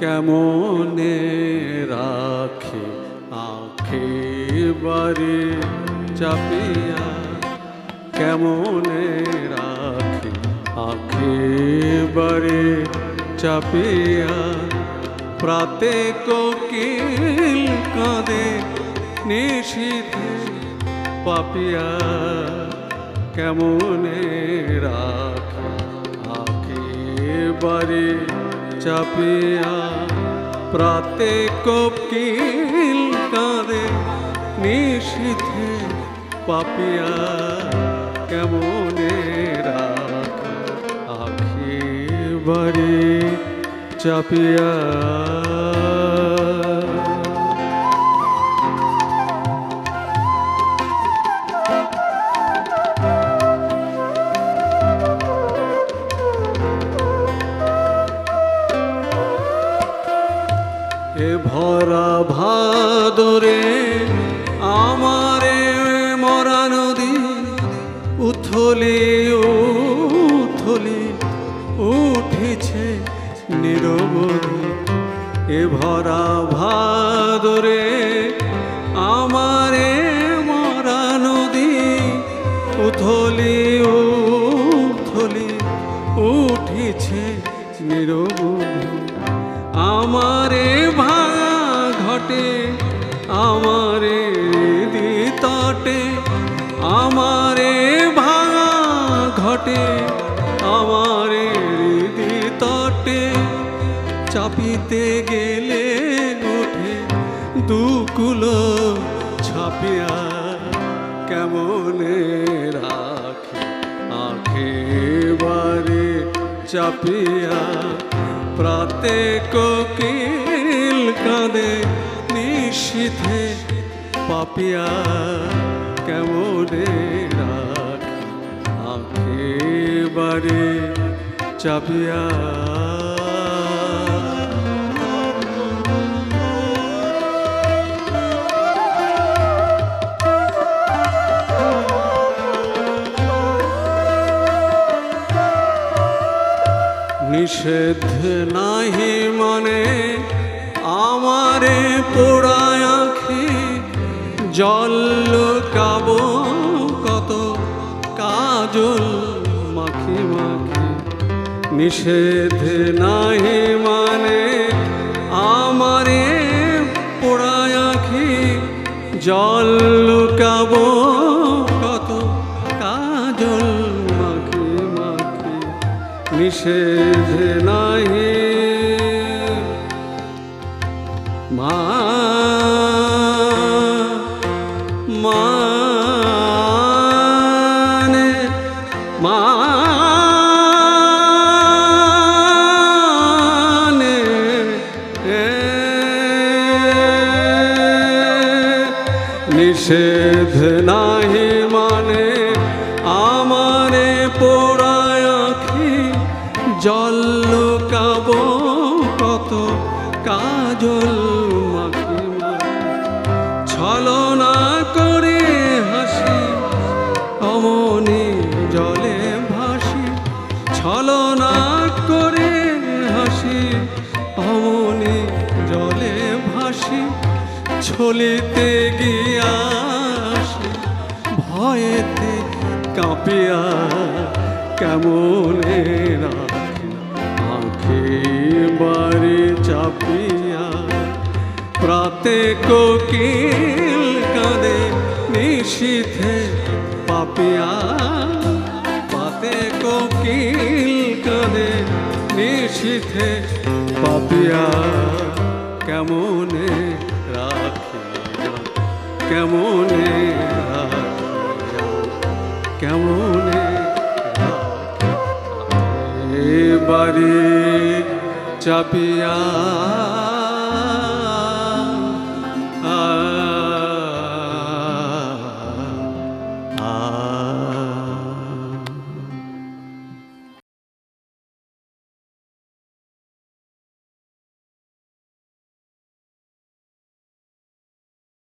কেমনে রাখে একেবারে চাপিয়া, কেমনে রাখে একেবারে চাপিয়া। প্রাতে কোকিল কাঁদে নিশীথে পাপিয়া, কেমনে রাখে একেবারে চাপিয়া। প্রাতে কোকিল কাঁদে নিশীথে পাপিয়া, কেমনে রাখে একেবারে চাপিয়া। এ ভরা ভাদরে আমারে মরা নদী উথলি উথলি উঠেছে নিরবধি। এ ভরা ভাদরে আমারে মরা নদী উথলি উথলি উঠেছে নিরবধি। আমারে ভাঙা ঘটে আমারে তটে, আমারে ভাঙা ঘটে আমারে তটে। চাপিতে গেলে ওঠে দুকুলো ছাপিয়া, কেমনে রাখে একেবারে চাপিয়া। প্রাতে কোকিল কাঁদে নিশীথে পাপিয়া, কেমনে রাখে একেবারে চাপিয়া। নিষেধ নাহি মানে আমারে পোড়ায় আঁখি, জল লুকাবো কত কাজল মাখি মাখি। নিষেধ নাহি মানে আমারে পোড়ায় আঁখি, জল লুকাবো কত কাজল মাখি মাখি। নিষেধ নাহি মানে মানে নিষেধ নাহি মানে আমারে পোড়ায় আঁখি, জল লুকাবো কত কাজল মাখি মাখি। ছলনা করে হাসি অমনি জলে ভাসি, ছলনা করে হাসি অমনি জলে ভাসি। ছলিতে গিয়া আসি ভয়েতে কাঁপিয়া, কেমনে রাখে একেবারে চাপিয়া। প্রাতে কোকিল কাঁদে নিশীথে পাপিয়া, প্রাতে কোকিল কাঁদে নিশীথে পাপিয়া, কেমনে রাখে কেমনে রাখে কেমনে রাখে এবারে চাপিয়া।